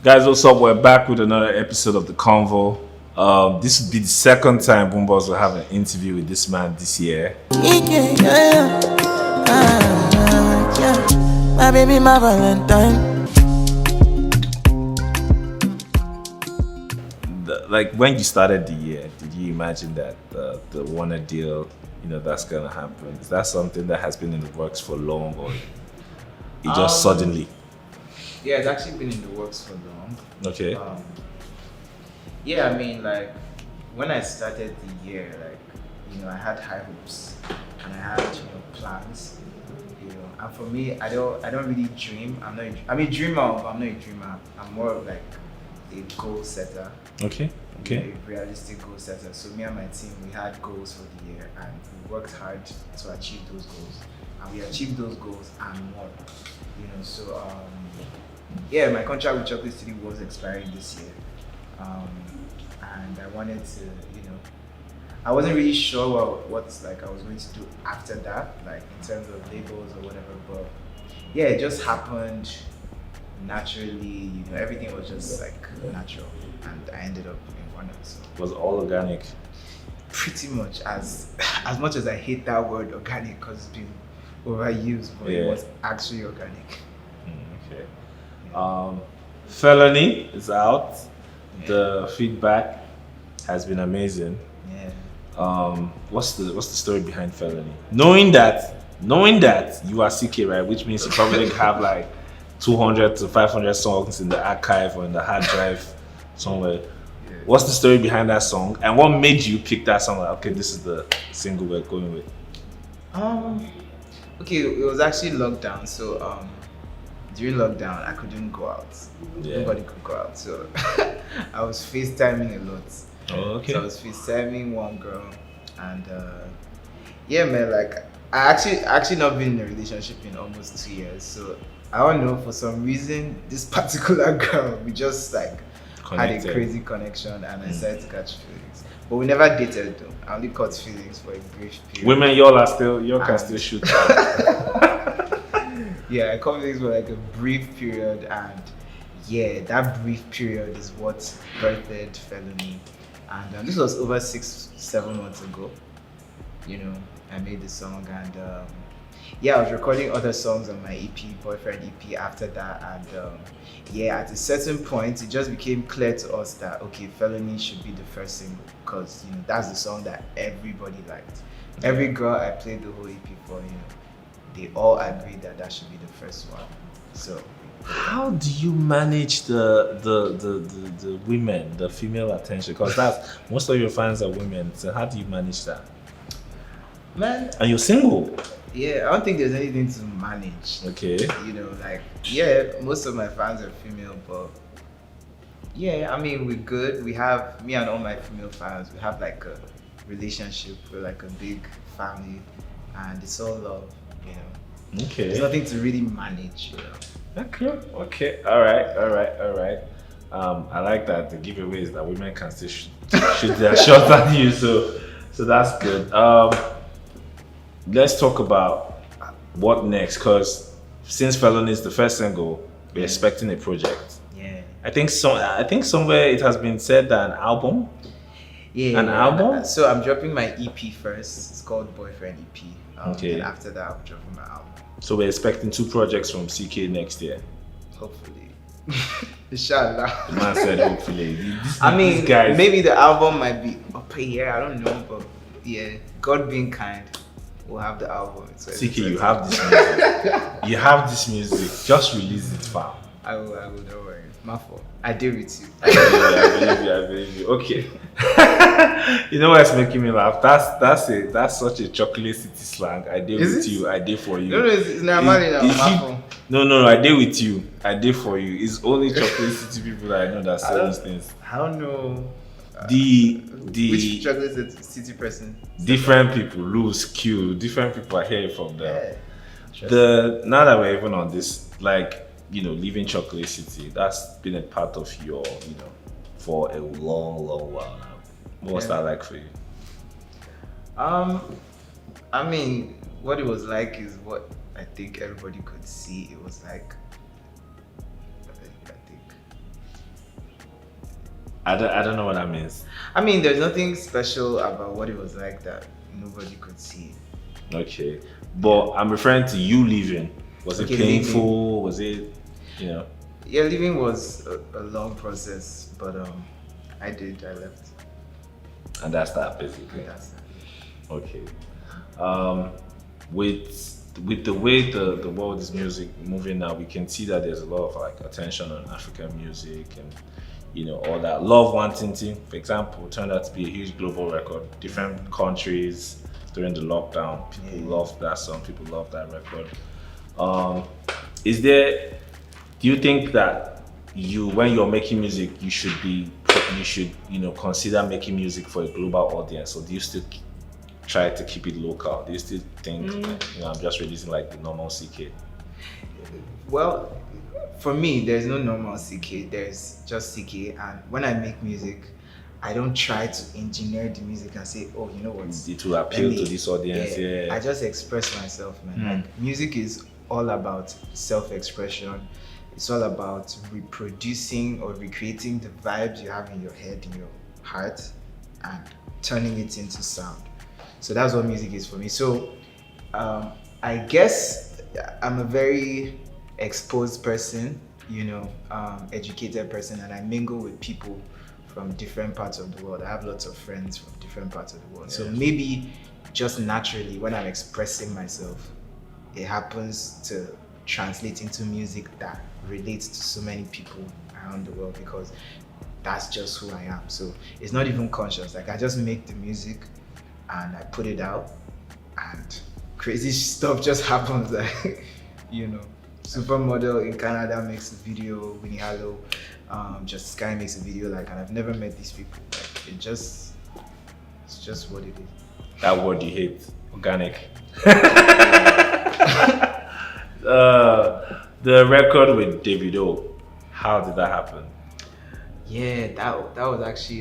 Guys, what's up? We're back with another episode of the Convo. This will be the second time Boomboss will have an interview with this man this year. Yeah. My baby, my Valentine. Like when you started the year, did you imagine that the Warner deal, that's gonna happen? Is that something that has been in the works for long, or it just suddenly? Yeah, it's actually been in the works for long. Okay. Yeah, I mean, like when I started the year, I had high hopes and I had plans. And for me, I don't really dream. I'm a dreamer, but I'm not a dreamer. I'm more of like a goal setter. Okay. A realistic goal setter. So me and my team, we had goals for the year and we worked hard to achieve those goals. And we achieved those goals and more. Yeah, my contract with Chocolate City was expiring this year. And I wanted to, I wasn't really sure what I was going to do after that, like in terms of labels or whatever, but yeah, it just happened naturally, everything was just like natural and I ended up in Warner. So It was all organic. pretty much as much as I hate that word organic because it's been overused, but Yeah. it was actually organic. Okay. Felony is out. The feedback has been amazing. Yeah. What's the story behind Felony? Knowing that you are Ckay, right? Which means you probably have like 200 to 500 songs in the archive or in the hard drive somewhere. Yeah. What's the story behind that song? And what made you pick that song? Like, okay, this is the single we're going with. Okay, it was actually lockdown, so during lockdown I couldn't go out. Yeah. Nobody could go out, so I was FaceTiming a lot. Oh, okay. So I was FaceTiming one girl, and yeah, man, like I actually not been in a relationship in almost 2 years, so I don't know, for some reason this particular girl, we just like had a crazy connection, and I started to catch feelings. But we never dated though. I only caught feelings for a brief period. Women, y'all can still shoot that. Yeah, I caught feelings for like a brief period, and yeah, that brief period is what birthed Felony. And this was over 6-7 months ago. I made the song, and yeah, I was recording other songs on my EP, Boyfriend EP, after that, and yeah, at a certain point, it just became clear to us that okay, Felony should be the first single, because that's the song that everybody liked. Every girl I played the whole EP for, they all agreed that should be the first one. So How do you manage the women, the female attention? Because that's most of your fans are women. So how do you manage that? man, And you're single. yeah, I don't think there's anything to manage. Okay. Yeah, most of my fans are female, but yeah, I mean, we're good. We have, me and all my female fans, we have like a relationship. We're like a big family, and it's all love, Okay. There's nothing to really manage, Okay. All right. I like that the giveaways that women can still shoot their shot at you. So that's good. Let's talk about what next, because since Felony is the first single, we're expecting a project. Yeah. I think somewhere it has been said that an album. Yeah. An album? So I'm dropping my EP first. It's called Boyfriend EP. Okay. And after that, I'm dropping my album. So we're expecting 2 projects from Ckay next year. Hopefully. Inshallah. The man said hopefully. These guys. maybe the album might be up a year, I don't know, but yeah, God being kind, we'll have the album. Ckay, you have this music. You have this music. Just release it, fam. I will, don't worry. My fault. I deal with you. I believe you. Okay. You know what's making me laugh? That's such a chocolate city slang. I deal Is with it? you. I deal for you. No, it's normal now. Is My it- fault. No. I deal with you. I deal for you. It's only chocolate city people that I know that say these things. I don't know. The Which chocolate city person? different people, Luz, Q, different people are hearing from them. Yeah. Now that we're even on this, leaving Chocolate City, that's been a part of your, for a long while now. What was that like for you? I mean, what it was like is what I think everybody could see. It was like, I think I don't know what that means. I mean, there's nothing special about what it was like that nobody could see. Okay, but I'm referring to you leaving. Was it Okay, painful? leaving. Was it, you know? Yeah, leaving was a long process, but I left. And that's that basically. And that's that. Okay. Um, with the way the world is music moving now, we can see that there's a lot of like attention on African music and all that. Love Wanting Thing, for example, turned out to be a huge global record. Different countries during the lockdown, people loved that song. People loved that record. Is there? Do you think that when you're making music, you should consider making music for a global audience, or do you still try to keep it local? Do you still think I'm just releasing like the normal CK? Well, for me, there's no normal CK. There's just CK, and when I make music, I don't try to engineer the music and say, oh, you know what? It will appeal to this audience. Yeah. I just express myself, man. Like, music is all about self-expression. It's all about reproducing or recreating the vibes you have in your head, in your heart, and turning it into sound. So that's what music is for me. So I guess I'm a very exposed person, educated person, and I mingle with people from different parts of the world. I have lots of friends from different parts of the world. So maybe just naturally, when I'm expressing myself, it happens to translate into music that relates to so many people around the world, because that's just who I am. So it's not even conscious. Like, I just make the music and I put it out, and crazy stuff just happens. Like, Supermodel in Canada makes a video, Winnie Hallow, just Ckay makes a video, like, and I've never met these people. Like, it's just what it is. That word you hate, organic. The record with Davido, how did that happen? Yeah, that was actually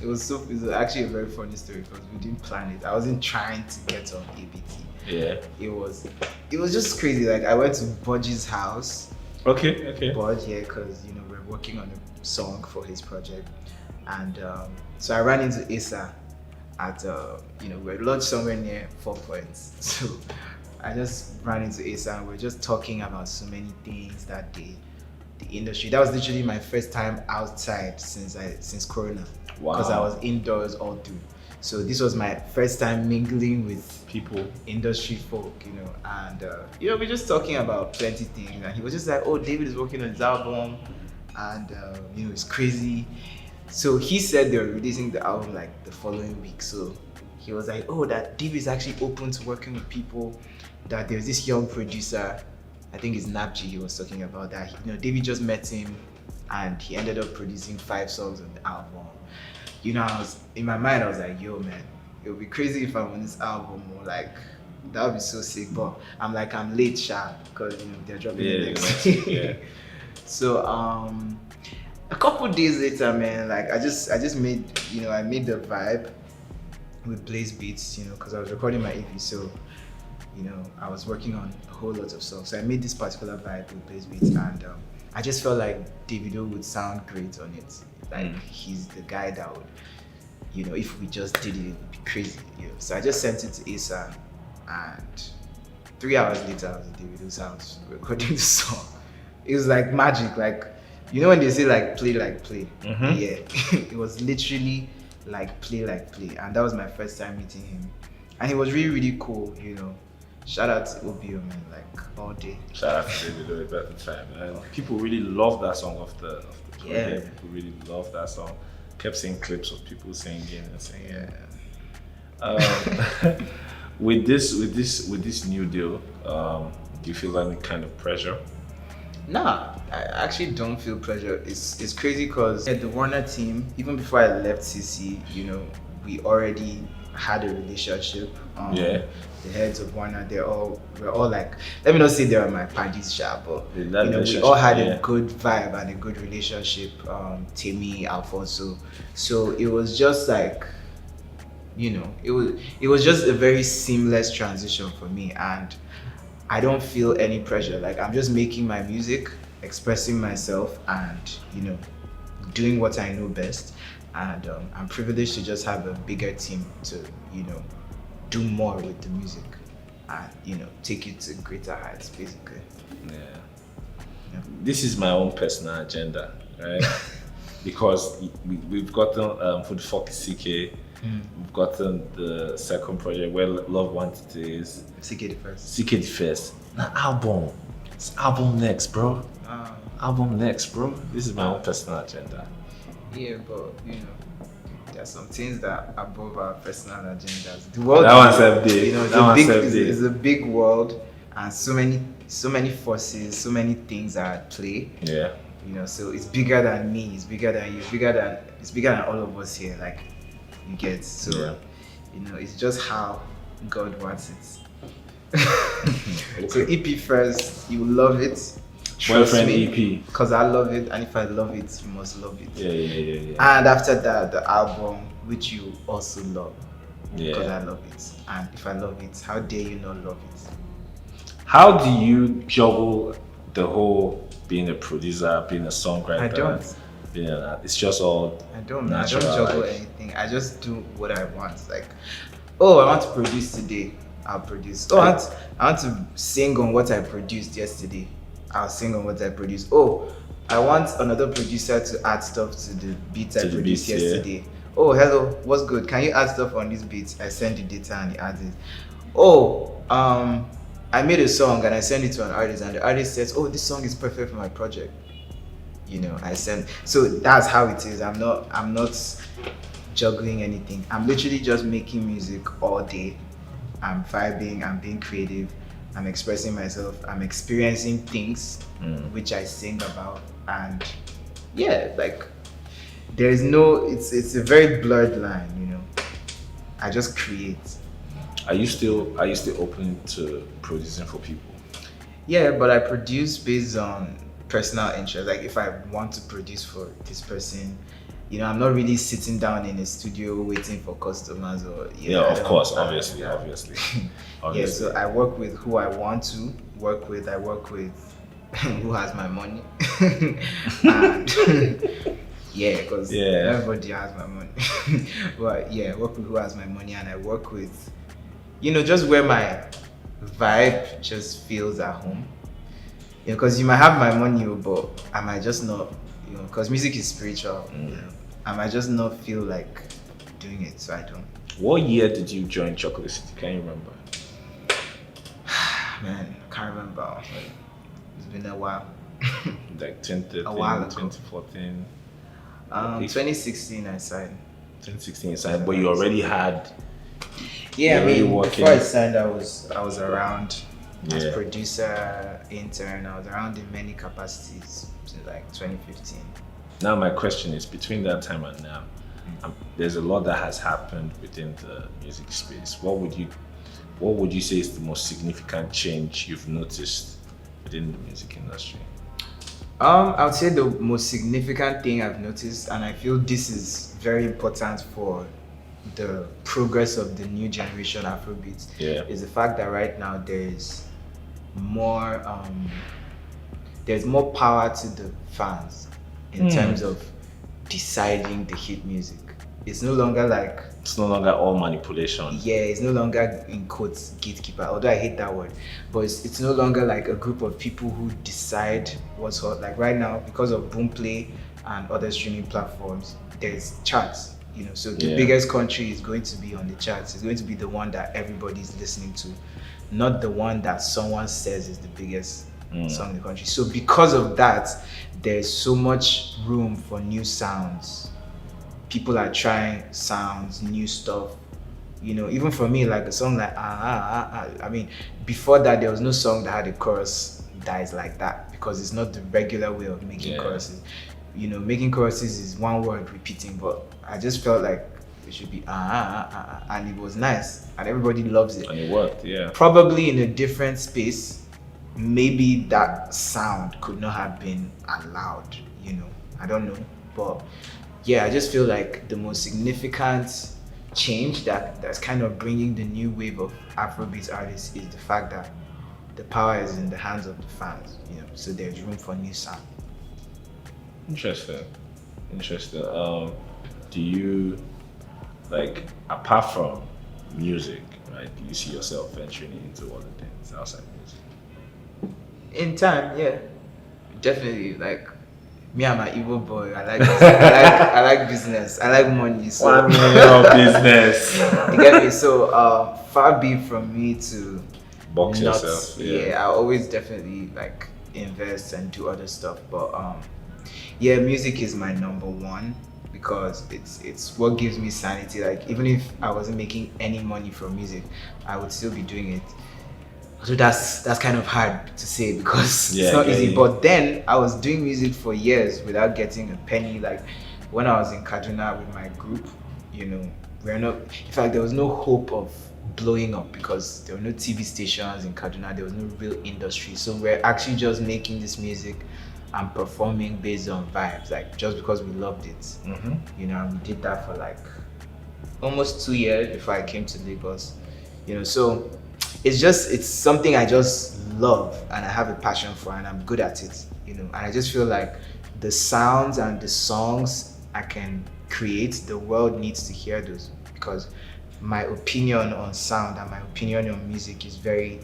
it was actually a very funny story, because we didn't plan it. I wasn't trying to get on ABT. Yeah. It was just crazy. Like, I went to Budgie's house. Okay. Budge, yeah, because we're working on a song for his project, and so I ran into Issa at we're lodged somewhere near 4 Points. So I just ran into Issa and we're just talking about so many things that day. The industry. That was literally my first time outside since Corona. Wow. Because I was indoors all through. So this was my first time mingling with people, industry folk, and we're just talking about plenty things. And he was just like, "Oh, David is working on his album, and it's crazy." So he said they were releasing the album like the following week. So he was like, "Oh, that David is actually open to working with people. That there's this young producer, I think it's Napji, he was talking about that. David just met him, and he ended up producing 5 songs on the album." I was in my mind, I was like, "Yo, man, it would be crazy if I'm on this album, or like that would be so sick." But I'm late, sharp, because they're dropping it next week. Yeah. So a couple days later, man, like I just made I made the vibe with Blaze Beats, because I was recording my EP. So I was working on a whole lot of songs. So I made this particular vibe with Blaze Beats, and I just felt like Davido would sound great on it. Like, he's the guy that would, if we just did it would be crazy. So I just sent it to Issa, and 3 hours later I was at Davido's house recording the song. It was like magic. Like, when they say like play, yeah, it was literally like play, and that was my first time meeting him, and he was really, really cool. Shout out to OBO, man, like all day. Shout out to Davido at the time. And people really love that song of the project. Yeah. People really love that song. Kept seeing clips of people singing and singing. With this new deal, do you feel any kind of pressure? Nah, I actually don't feel pressure. It's crazy because at the Warner team, even before I left CC, we already had a relationship. The heads of Warner, we're all like, let me not say they were my parties shop, but we all had a good vibe and a good relationship. Timmy, Alfonso. So it was just like, it was just a very seamless transition for me, and I don't feel any pressure. Like, I'm just making my music, expressing myself, and doing what I know best, and I'm privileged to just have a bigger team to, do more with the music and, take it to greater heights, basically. Yeah. This is my own personal agenda, right? Because we've gotten for the fuck Ckay, we've gotten the second project where Love Wanted is. Ckay the first. Ckay the first. Now album. It's album next, bro. Album next, bro. This is my own personal agenda. Yeah, but there are some things that are above our personal agendas. The world, That one's update. It's a big world, and so many forces, so many things are at play. Yeah. So it's bigger than me. It's bigger than you. It's bigger than all of us here. Like, you get. So, it's just how God wants it. So EP first, you love it. Trust Boyfriend me, EP. because I love it, and if I love it, you must love it. Yeah. And after that, the album, which you also love, because Yeah. I love it. And if I love it, how dare you not love it? How do you juggle the whole being a producer, being a songwriter? I don't. Being it's just all I don't natural, juggle like- anything. I just do what I want. Like, oh, I want to produce today, I'll produce. Oh, I want to sing on what I produced yesterday, I'll sing on what I produced. Oh, I want another producer to add stuff to the beats I produced yesterday. Oh, hello, what's good? Can you add stuff on these beats? I send you data and he adds it. Oh, I made a song and I send it to an artist and the artist says, oh, this song is perfect for my project. I send. So that's how it is. I'm not juggling anything. I'm literally just making music all day. I'm vibing, I'm being creative, I'm expressing myself, I'm experiencing things which I sing about, and like there's no, it's a very blurred line, I just create. Are you still open to producing for people? Yeah, but I produce based on personal interest. Like if I want to produce for this person, I'm not really sitting down in a studio waiting for customers or Of course, obviously. Yeah, so I work with who I want to work with. I work with who has my money. And because everybody has my money. But I work with who has my money, and I work with, just where my vibe just feels at home. Because you might have my money, but I might just not, because music is spiritual. I might just not feel like doing it, so I don't. What year did you join Chocolate City? Can you remember? Man, I can't remember. It's been a while. Like 2013, A while ago. 2014. 2016 I signed. 2016 you signed, but you already had. Yeah, You're already working. before I signed, I was around as Yeah. producer, intern. I was around in many capacities since like 2015. Now my question is, between that time and now, there's a lot that has happened within the music space. What would you say is the most significant change you've noticed within the music industry? I would say the most significant thing I've noticed, and I feel this is very important for the progress of the new generation Afrobeats, is the fact that right now there's more power to the fans in terms of deciding the hit music. It's no longer all manipulation. Yeah, it's no longer in quotes gatekeeper, although I hate that word. But it's no longer like a group of people who decide what's hot. Like right now, because of Boomplay and other streaming platforms, there's charts. So the biggest country is going to be on the charts. It's going to be the one that everybody's listening to, not the one that someone says is the biggest song in the country. So because of that, there's so much room for new sounds. People are trying sounds, new stuff. Even for me, like a song like I mean, before that there was no song that had a chorus that is like that, because it's not the regular way of making choruses. Making choruses is one word repeating, but I just felt like it should be and it was nice and everybody loves it. And it worked, yeah. Probably in a different space, maybe that sound could not have been allowed, I don't know. But I just feel like the most significant change that's kind of bringing the new wave of Afrobeat artists is the fact that the power is in the hands of the fans, so there's room for new sound. Interesting. Interesting. Do you like apart from music, right? Do you see yourself venturing into other things outside music? In time, yeah, definitely. Like me, I'm an evil boy. I like business. I like money. So 1 million business. you get me. So far be from me to Box not. yourself. Yeah, I always definitely like invest and do other stuff. But yeah, music is my number one because it's what gives me sanity. Like even if I wasn't making any money from music, I would still be doing it. So that's kind of hard to say because it's not easy. But then I was doing music for years without getting a penny. Like when I was in Kaduna with my group, you know, we're not. In fact, there was no hope of blowing up because there were no TV stations in Kaduna. There was no real industry. So we're actually just making this music and performing based on vibes, like just because we loved it. Mm-hmm. You know, and we did that for like almost 2 years before I came to Lagos. You know, so it's something I just love and I have a passion for and I'm good at it, you know. And I just feel like the sounds and the songs I can create, the world needs to hear those because my opinion on sound and my opinion on music is very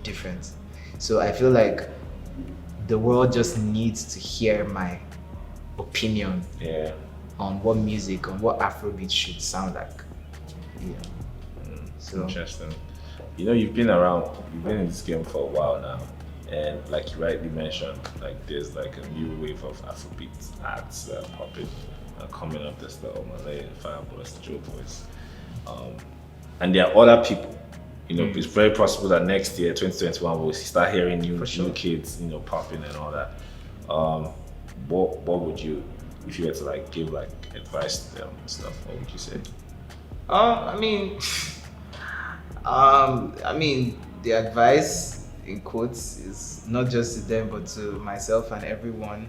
different. So I feel like the world just needs to hear my opinion on what music, on what Afrobeat should sound like. Yeah. So interesting. You know, you've been in this game for a while now, and like you rightly mentioned, like there's like a new wave of Afrobeat acts popping, coming up. There's the Omalay, Fireboys, Joe Boys, and there are other people. You know, it's very possible that next year, 2021, we'll start hearing new kids, you know, popping and all that. What would you, if you were to like give like advice to them and stuff, what would you say? I mean, the advice in quotes is not just to them, but to myself and everyone.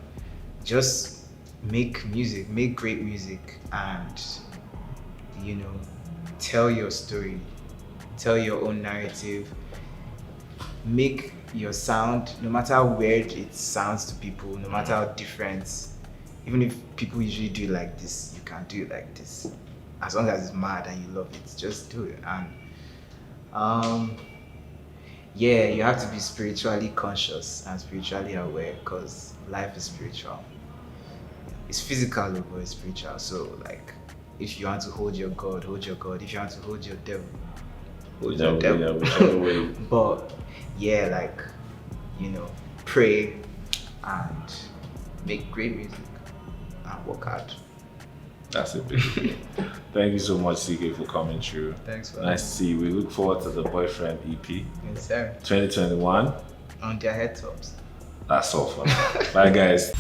Just make music, make great music, and you know, tell your story, tell your own narrative. Make your sound, no matter how weird it sounds to people, no matter how different. Even if people usually do it like this, you can do it like this. As long as it's mad and you love it, just do it. And yeah, you have to be spiritually conscious and spiritually aware because life is spiritual. It's physical, but it's spiritual. So like, if you want to hold your God, hold your God. If you want to hold your devil, hold your devil. Whichever way. But yeah, like, you know, pray and make great music and work hard. That's it, basically. Thank you so much, Ckay, for coming through. Thanks for nice to see you. We look forward to the Boyfriend EP. Yes, sir. 2021. On their head tops. That's all for now. Bye, guys.